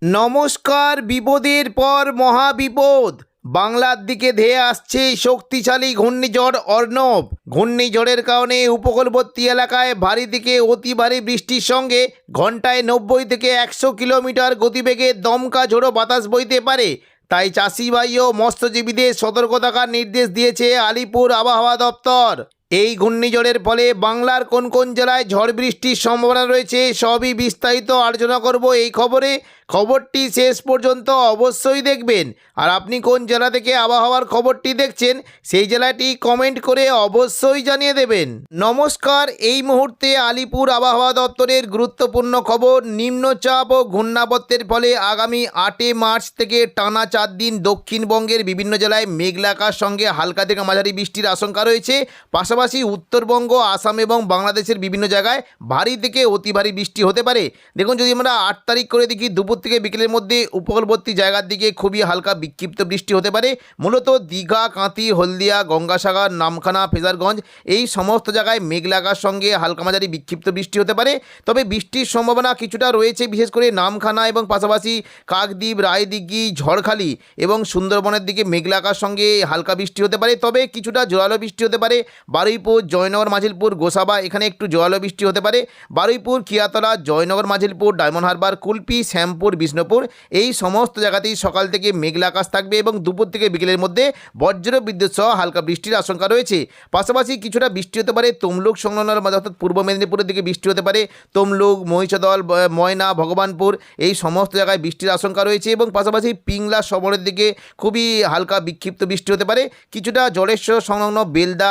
নমস্কার। বিপদের পর মহাবিপদ। বাংলার দিকে ধেয়ে আসছে শক্তিশালী ঘূর্ণিঝড় অর্ণব। ঘূর্ণিঝড়ের কারণে উপকূলবর্তী এলাকায় ভারী থেকে অতি ভারী বৃষ্টির সঙ্গে ঘন্টায় 90 থেকে 100 কিলোমিটার গতিবেগে দমকা ঝোড়ো বাতাস বইতে পারে। তাই চাষি ভাই ও মৎস্যজীবীদের সতর্ক থাকার নির্দেশ দিয়েছে আলিপুর আবহাওয়া দপ্তর। এই ঘূর্ণিঝড়ের ফলে বাংলার কোন কোন জেলায় ঝড় বৃষ্টির সম্ভাবনা রয়েছে সবই বিস্তারিত আলোচনা করব এই খবরে। খবরটি শেষ পর্যন্ত অবশ্যই দেখবেন। আর আপনি কোন জেলা থেকে আবহাওয়ার খবরটি দেখছেন সেই জেলাটি কমেন্ট করে অবশ্যই জানিয়ে দেবেন। নমস্কার। এই মুহূর্তে আলিপুর আবহাওয়া দপ্তরের গুরুত্বপূর্ণ খবর। নিম্নচাপ ও ঘূর্ণাবর্তের ফলে আগামী 8 মার্চ থেকে টানা 4 দিন দক্ষিণবঙ্গের বিভিন্ন জেলায় মেঘলা আকাশ সঙ্গে হালকা থেকে মাঝারি বৃষ্টির আশঙ্কা রয়েছে। পাশাপাশি উত্তরবঙ্গ, আসাম এবং বাংলাদেশের বিভিন্ন জায়গায় ভারী থেকে অতি ভারী বৃষ্টি হতে পারে। দেখুন, যদি আমরা 8 তারিখ করে দেখি, দুপুর থেকে বিকেলের মধ্যে উপকূলবর্তী জায়গার দিকে খুবই হালকা বিক্ষিপ্ত বৃষ্টি হতে পারে। মূলত দীঘা, কাঁথি, হলদিয়া, গঙ্গাসাগর, নামখানা, ফেজারগঞ্জ এই সমস্ত জায়গায় মেঘলা আকাশ সঙ্গে হালকা মাঝারি বিক্ষিপ্ত বৃষ্টি হতে পারে। তবে বৃষ্টির সম্ভাবনা কিছুটা রয়েছে, বিশেষ করে নামখানা এবং পাশাপাশি কাকদ্বীপ, রায়দিঘি, ঝড়খালি এবং সুন্দরবনের দিকে মেঘলা আকাশ সঙ্গে হালকা বৃষ্টি হতে পারে। তবে কিছুটা জোরালো বৃষ্টি হতে পারে। বারুইপুর, জয়নগর, মাঝিলপুর, গোসাবা এখানে একটু জোরালো বৃষ্টি হতে পারে। বারুইপুর, কিয়াতলা, জয়নগর, মাঝিলপুর, ডায়মন্ড হারবার, কুলপি, শ্যামপুর, বিষ্ণুপুর এই সমস্ত জায়গাতেই সকাল থেকে মেঘলা আকাশ থাকবে এবং দুপুর থেকে বিকেলের মধ্যে বজ্র বিদ্যুৎ সহ হালকা বৃষ্টির আশঙ্কা রয়েছে। পাশাপাশি কিছুটা বৃষ্টি হতে পারে তমলুক সংলগ্ন অর্থাৎ পূর্ব মেদিনীপুরের দিকে বৃষ্টি হতে পারে। তমলুক, মহিষাদল, ময়না, ভগবানপুর এই সমস্ত জায়গায় বৃষ্টির আশঙ্কা রয়েছে এবং পাশাপাশি পিংলা শহরের দিকে খুবই হালকা বিক্ষিপ্ত বৃষ্টি হতে পারে। কিছুটা জলেশ্বর সংলগ্ন বেলদা,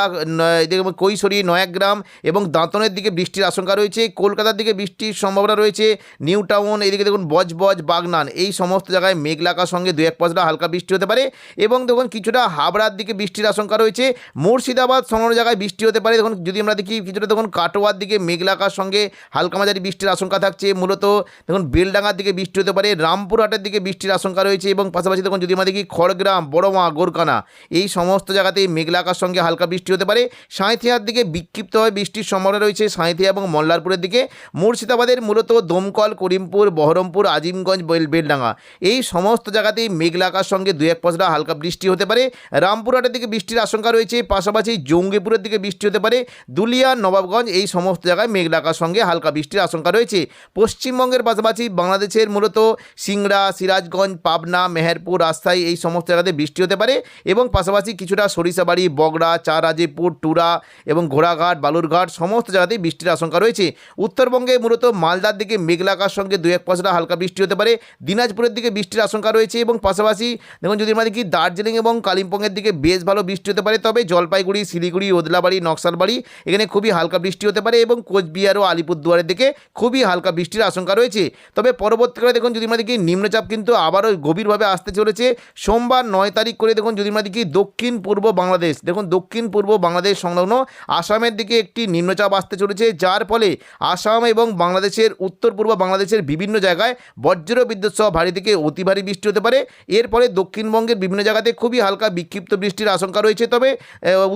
কৈশোরী, নয়াগ্রাম এবং দাঁতনের দিকে বৃষ্টির আশঙ্কা রয়েছে। কলকাতার দিকে বৃষ্টির সম্ভাবনা রয়েছে। নিউ টাউন এদিকে দেখুন বজবজ, বাগনান এই সমস্ত জায়গায় মেঘলা আকাশ সঙ্গে 2-1 পশলা হালকা বৃষ্টি হতে পারে এবং দেখুন কিছুটা হাবড়ার দিকে বৃষ্টির আশঙ্কা রয়েছে। মুর্শিদাবাদ সংলগ্ন জায়গায় বৃষ্টি হতে পারে। দেখুন যদি আমরা দেখি কিছুটা দেখুন কাটোয়ার দিকে মেঘলা আকাশ সঙ্গে হালকা মাঝারি বৃষ্টির আশঙ্কা থাকছে। মূলত দেখুন বেলডাঙ্গার দিকে বৃষ্টি হতে পারে। রামপুরহাটের দিকে বৃষ্টির আশঙ্কা রয়েছে এবং পাশাপাশি দেখুন যদি আমরা দেখি খড়গ্রাম, বড়মা, গোরকানা এই সমস্ত জায়গাতেই মেঘলা আকাশ সঙ্গে হালকা বৃষ্টি হতে পারে। সাঁইথিয়ার দিকে বিক্ষিপ্তভাবে বৃষ্টির সম্ভাবনা রয়েছে সাঁইথিয়া এবং মল্লারপুরের দিকে। মুর্শিদাবাদের মূলত দমকল, করিমপুর, বহরমপুর, আজিমগঞ্জ, বেলডাঙ্গা এই সমস্ত জায়গাতেই মেঘলা আকাশ সঙ্গে 2-1 পশলা হালকা বৃষ্টি হতে পারে। রামপুরহাটের দিকে বৃষ্টির আশঙ্কা রয়েছে। পাশাপাশি জঙ্গিপুরের দিকে বৃষ্টি হতে পারে। দুলিয়া, নবাবগঞ্জ এই সমস্ত জায়গায় মেঘলা আকাশ সঙ্গে হালকা বৃষ্টির আশঙ্কা রয়েছে। পশ্চিমবঙ্গের পাশাপাশি বাংলাদেশের মূলত সিংড়া, সিরাজগঞ্জ, পাবনা, মেহেরপুর, রাজশাহী এই সমস্ত জায়গাতে বৃষ্টি হতে পারে এবং পাশাপাশি কিছুটা সরিষাবাড়ি, বগড়া, চাররাজীপুর, টুরা এবং ঘোড়াঘাট, বালুরঘাট সমস্ত জায়গাতেই বৃষ্টির আশঙ্কা রয়েছে। উত্তরবঙ্গে মূলত মালদার দিকে মেঘলা আকাশ সঙ্গে 2-1 পশলা হালকা বৃষ্টি হতে পারে। দিনাজপুরের দিকে বৃষ্টির আশঙ্কা রয়েছে এবং পাশাপাশি দেখুন যদি আমরা দেখি দার্জিলিং এবং কালিম্পংয়ের দিকে বেশ ভালো বৃষ্টি হতে পারে। তবে জলপাইগুড়ি, শিলিগুড়ি, ওদলাবাড়ি, নকশালবাড়ি এখানে খুবই হালকা বৃষ্টি হতে পারে এবং কোচবিহার ও আলিপুরদুয়ারের দিকে খুবই হালকা বৃষ্টির আশঙ্কা রয়েছে। তবে পরবর্তীকালে দেখুন যদি আমরা দেখি নিম্নচাপ কিন্তু আবারও গভীরভাবে আসতে চলেছে। সোমবার 9 তারিখ করে দেখুন যদি আমরা দেখি দক্ষিণ পূর্ব বাংলাদেশ, দেখুন দক্ষিণ পূর্ব বাংলাদেশ সংলগ্ন আসামের দিকে একটি নিম্নচাপ আসতে চলেছে, যার ফলে আসাম এবং বাংলাদেশের উত্তর পূর্ব বাংলাদেশের বিভিন্ন জায়গায় বজ্র বিদ্যুৎ সহ ভারী থেকে অতি ভারী বৃষ্টি হতে পারে। এর ফলে দক্ষিণবঙ্গের বিভিন্ন জায়গাতে খুবই হালকা বিক্ষিপ্ত বৃষ্টির আশঙ্কা রয়েছে। তবে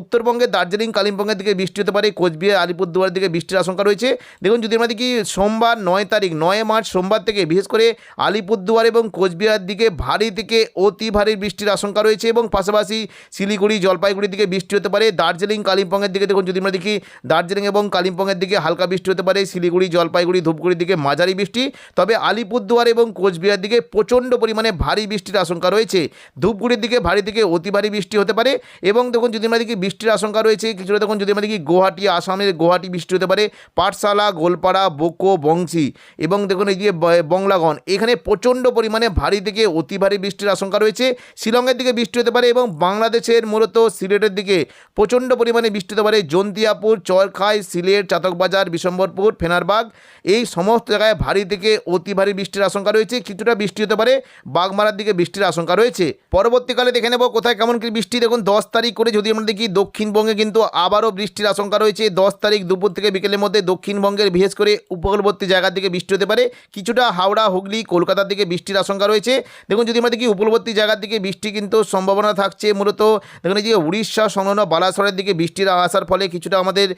উত্তরবঙ্গের দার্জিলিং, কালিম্পংয়ের দিকে বৃষ্টি হতে পারে। কোচবিহার, আলিপুরদুয়ারের দিকে বৃষ্টির আশঙ্কা রয়েছে। দেখুন যদি আমরা দেখি সোমবার 9 তারিখ 9 মার্চ সোমবার থেকে বিশেষ করে আলিপুরদুয়ার এবং কোচবিহার দিকে ভারী থেকে অতি ভারী বৃষ্টির আশঙ্কা রয়েছে এবং পাশাপাশি শিলিগুড়ি, জলপাইগুড়ির দিকে বৃষ্টি হতে পারে। দার্জিলিং, কালিম্পংয়ের দিকে দেখুন যদি আমরা দেখি দার্জিলিং এবং কালিম্পংয়ের দিকে হালকা বৃষ্টি হতে পারে। শিলিগুড়ি, জলপাইগুড়ি, ধূপগুড়ির দিকে মাঝারি বৃষ্টি। তবে আলিপুরদুয়ার এবং কোচবিহার দিকে প্রচণ্ড পরিমাণে ভারী বৃষ্টির আশঙ্কা রয়েছে। ধূপগুড়ির দিকে ভারী থেকে অতি ভারী বৃষ্টি হতে পারে এবং দেখুন যদি আমরা দেখি বৃষ্টির আশঙ্কা রয়েছে কিছুটা দেখুন যদি আমরা দেখি গুয়াহাটি, আসামের গুয়াহাটি বৃষ্টি হতে পারে। পাঠশালা, গোলপাড়া, বোকো, বংশী এবং দেখুন এই যে বংলাগন এখানে প্রচণ্ড পরিমাণে ভারী থেকে অতি ভারী বৃষ্টির আশঙ্কা রয়েছে। শিলংয়ের দিকে বৃষ্টি হতে পারে এবং বাংলাদেশের মূলত সিলেটের দিকে প্রচণ্ড পরিমাণে বৃষ্টি হতে পারে। জন্তিয়াপুর, চরখাই, সিলেট, চাতকবাজার, বিশম্বরপুর, ফেনারবাগ এই সমস্ত জায়গায় ভারী থেকে অতি ভারী বৃষ্টির আশঙ্কা রয়েছে। কিছুটা বৃষ্টি হতে পারে বাগমারার দিকে বৃষ্টির আশঙ্কা রয়েছে। পরবর্তীকালে দেখে নেব কোথায় কেমন কি বৃষ্টি। দেখুন 10 তারিখ করে যদি আমরা দেখি দক্ষিণবঙ্গে কিন্তু আবারও বৃষ্টির আশঙ্কা রয়েছে। 10 তারিখ দুপুর থেকে বিকেলের মধ্যে দক্ষিণবঙ্গের বিশেষ করে উপকূলবর্তী জায়গার দিকে বৃষ্টি হতে পারে। কিছুটা হাওড়া, হুগলি, কলকাতার দিকে বৃষ্টির আশঙ্কা রয়েছে। দেখুন যদি আমরা দেখি উপকূলবর্তী জায়গার দিকে বৃষ্টি কিন্তু সম্ভাবনা থাকছে। মূলত দেখুন এই যে উড়িষ্যা সংলগ্ন বালাসরের দিকে বৃষ্টির আসার ফলে কিছুটা আমাদের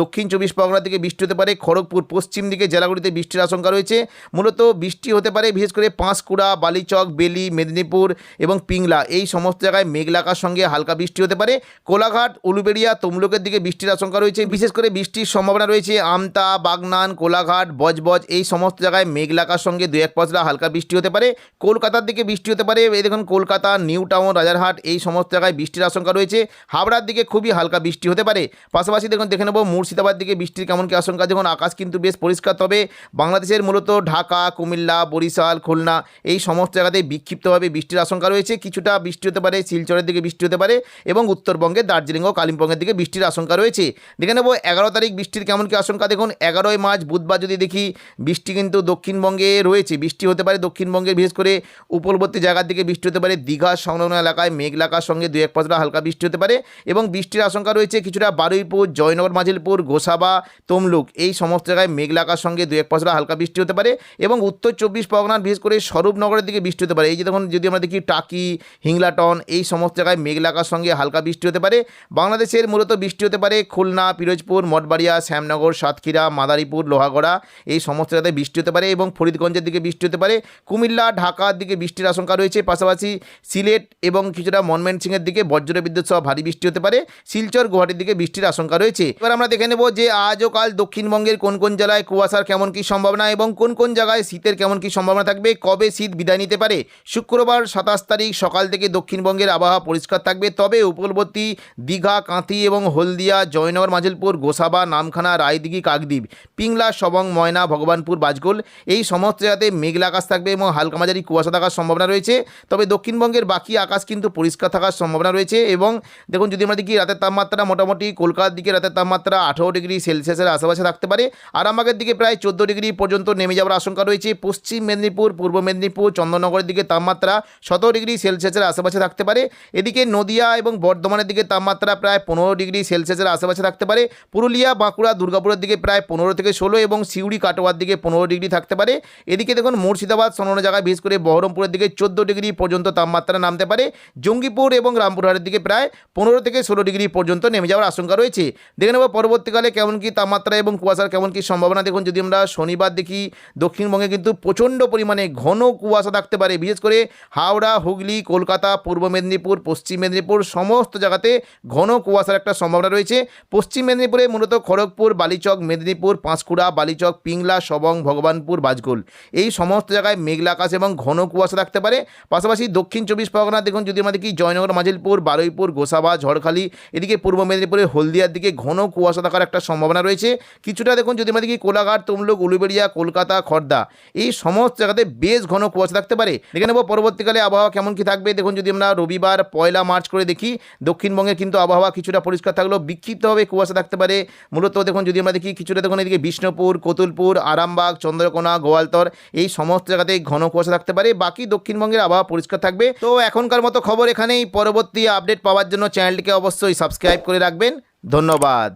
দক্ষিণ 24 পরগনার দিকে বৃষ্টি হতে পারে। খড়গপুর পশ্চিম দিকে জেলাগুলিতে বৃষ্টির আশঙ্কা রয়েছে। মূলত বৃষ্টি হতে পারে, বিশেষ করে পাঁশকুড়া, বালিচক, বেলি, মেদিনীপুর এবং পিংলা এই সমস্ত জায়গায় মেঘলা আকাশ সঙ্গে হালকা বৃষ্টি হতে পারে। কোলাঘাট, উলুবেড়িয়া, তমলুকের দিকে বৃষ্টির আশঙ্কা রয়েছে, বিশেষ করে বৃষ্টির সম্ভাবনা রয়েছে আমতা, বাগনান, কোলাঘাট, বজবজ এই সমস্ত জায়গায় মেঘলা আকাশ সঙ্গে 2-1 পশলা হালকা বৃষ্টি হতে পারে। কলকাতার দিকে বৃষ্টি হতে পারে, এই দেখুন কলকাতা, নিউ টাউন, রাজারহাট এই সমস্ত জায়গায় বৃষ্টির আশঙ্কা রয়েছে। হাওড়ার দিকে খুবই হালকা বৃষ্টি হতে পারে। পাশাপাশি দেখে নেব মুর্শিদাবাদ দিকে বৃষ্টির কেমন কি আশঙ্কা। দেখুন আকাশ কিন্তু বেশ পরিষ্কার, তবে বাংলাদেশের মূলত ঢাকা, কুমিল্লা, বরিশাল, খুলনা এই সমস্ত জায়গাতে বিক্ষিপ্তভাবে বৃষ্টির আশঙ্কা রয়েছে। কিছুটা বৃষ্টি হতে পারে, শিলচরের দিকে বৃষ্টি হতে পারে এবং উত্তরবঙ্গে দার্জিলিং ও কালিম্পংয়ের দিকে বৃষ্টির আশঙ্কা রয়েছে। দেখে নেব 11 তারিখ বৃষ্টির কেমন কি আশঙ্কা। দেখুন 11ই মার্চ বুধবার যদি দেখি, বৃষ্টি কিন্তু দক্ষিণবঙ্গে রয়েছে, বৃষ্টি হতে পারে দক্ষিণবঙ্গের বিশেষ করে উপকূলবর্তী জায়গার দিকে বৃষ্টি হতে পারে। দীঘা সংলগ্ন এলাকায় মেঘলা আকাশ সঙ্গে 2-1 পশলা হালকা বৃষ্টি হতে পারে এবং বৃষ্টির আশঙ্কা রয়েছে কিছুটা বারুইপুর, জয়নগর, মাঝিলপুর, গোসাবা, তমলুক এই সমস্ত জায়গায় মেঘলা আকাশ সঙ্গে 2-1 পশলা হালকা বৃষ্টি হতে পারে এবং উত্তর 24 পরগনার বিশেষ করে স্বরূপনগরের দিকে বৃষ্টি হতে পারে। এই যে দেখুন যদি আমরা দেখি টাকি, হিংলাটন এই সমস্ত জায়গায় মেঘলা আকাশ সঙ্গে হালকা বৃষ্টি হতে পারে। বাংলাদেশের মূলত বৃষ্টি হতে পারে খুলনা, পিরোজপুর, মঠবাড়িয়া, শ্যামনগর, সাতক্ষীরা, মাদারীপুর, লোহাগড়া এই সমস্ত জায়গায় বৃষ্টি হতে পারে এবং ফরিদগঞ্জের দিকে বৃষ্টি হতে পারে। কুমিল্লা, ঢাকার দিকে বৃষ্টির আশঙ্কা রয়েছে। পাশাপাশি সিলেট এবং কিছুটা ময়মনসিংহের দিকে বজ্র বিদ্যুৎ সহ ভারী বৃষ্টি হতে পারে। শিলচর, গুয়াহাটির দিকে বৃষ্টির আশঙ্কা রয়েছে। এবার আমরা দেখে নেব যে আজ ও কাল দক্ষিণবঙ্গের কোন কোন জেলায় কুয়াশার কেমন কি সম্ভাবনা এবং কোন কোন জায়গায় শীতের কেমন কি সম্ভাবনা থাকবে, কবে শীত বিদায় নিতে পারে। শুক্রবার 27 তারিখ সকাল থেকে দক্ষিণবঙ্গের আবহাওয়া পরিষ্কার থাকবে, তবে উপকূলবর্তী দীঘা, কাঁথি এবং হলদিয়া, জয়নগর, মাঝিলপুর, গোসাবা, নামখানা, রায়দিঘি, কাকদ্বীপ, পিংলা, সবং, ময়না, ভগবানপুর, বাজগোল এই সমস্ত জায়গাতে মেঘলা আকাশ থাকবে এবং হালকা মাঝারি কুয়াশা থাকার সম্ভাবনা রয়েছে। তবে দক্ষিণবঙ্গের বাকি আকাশ কিন্তু পরিষ্কার থাকার সম্ভাবনা রয়েছে এবং দেখুন যদি আমরা দেখি রাতের তাপমাত্রা মোটামুটি কলকাতার দিকে রাতের তাপমাত্রা 18 ডিগ্রি সেলসিয়াসের আশেপাশে থাকতে পারে। আরামবাগের দিকে প্রায় 14 ডিগ্রি পর্যন্ত নেমে যাওয়ার আশঙ্কা রয়েছে। পশ্চিম মেদিনীপুর, পূর্ব মেদিনীপুর, চন্দননগরের দিকে তাপমাত্রা 17 ডিগ্রি সেলসিয়াসের আশেপাশে থাকতে পারে। এদিকে নদিয়া এবং বর্ধমানের দিকে তাপমাত্রা প্রায় 15 ডিগ্রি সেলসিয়াসের আশেপাশে থাকতে পারে। পুরুলিয়া, বাঁকুড়া, দুর্গাপুরের দিকে প্রায় 15 থেকে 16 এবং সিউড়ি, কাটোয়ার দিকে 15 ডিগ্রি থাকতে পারে। এদিকে দেখুন মুর্শিদাবাদ সংলগ্ন জায়গায় বিশেষ করে বহরমপুরের দিকে 14 ডিগ্রি পর্যন্ত তাপমাত্রা নামতে পারে। জঙ্গিপুর এবং রামপুরহাটের দিকে প্রায় 15 থেকে 16 ডিগ্রি পর্যন্ত নেমে যাওয়ার আশঙ্কা রয়েছে। দেখে নেব পরবর্তীকালে কেমন কি তাপমাত্রা এবং কুয়াশার কেমন কি সম্ভাবনা। দেখুন যদি আমরা শনিবার দেখি দক্ষিণবঙ্গে কিন্তু প্রচণ্ড পরিমাণে ঘন কুয়াশা থাকতে পারে, বিশেষ করে হাওড়া, হুগলি, কলকাতা, পূর্ব মেদিনীপুর, পশ্চিম মেদিনীপুর সমস্ত জায়গাতে ঘন কুয়াশার একটা সম্ভাবনা রয়েছে। পশ্চিম মেদিনীপুরে মূলত খড়গপুর, বালিচক, মেদিনীপুর, পাঁশকুড়া, বালিচক, পিংলা, সবং, ভগবানপুর, বাজগোল এই সমস্ত জায়গায় মেঘলা আকাশ এবং ঘন কুয়াশা থাকতে পারে। পাশাপাশি দক্ষিণ 24 পরগনা দেখুন যদি আমরা দেখি জয়নগর, মাঝিলপুর, বারুইপুর, গোসাবা, ঝড়খালি এদিকে পূর্ব মেদিনীপুরে হলদিয়ার দিকে ঘন কুয়াশা থাকার একটা সম্ভাবনা রয়েছে। কিছুটা দেখুন যদি আমরা দেখি কোলাঘাট, তমলুক, উলুবেড়িয়া, কলকাতা, খড়দা এই সমস্ত জায়গাতে বেশ ঘন কুয়াশা থাকতে পারে। দেখে নেব পরবর্তীকালে আবহাওয়া কেমন কি থাকবে। দেখুন যদি আমরা রবিবার 1 মার্চ করে দেখি দক্ষিণবঙ্গে কিন্তু আবহাওয়া কিছুটা পরিষ্কার থাকলেও বিক্ষিপ্তভাবে কুয়াশা থাকতে পারে। মূলত দেখুন যদি আমরা দেখি কিছুটা দেখুন এদিকে বিষ্ণুপুর, কতুলপুর, আরামবাগ, চন্দ্রকোনা, গোয়ালতর এই সমস্ত জায়গাতে ঘন কুয়াশা থাকতে পারে। বাকি দক্ষিণবঙ্গের আবহাওয়া পরিষ্কার থাকবে। তো এখনকার মতো খবর এখানেই। পরবর্তী আপডেট পাওয়ার জন্য চ্যানেলটিকে অবশ্যই সাবস্ক্রাইব করে রাখবেন। ধন্যবাদ।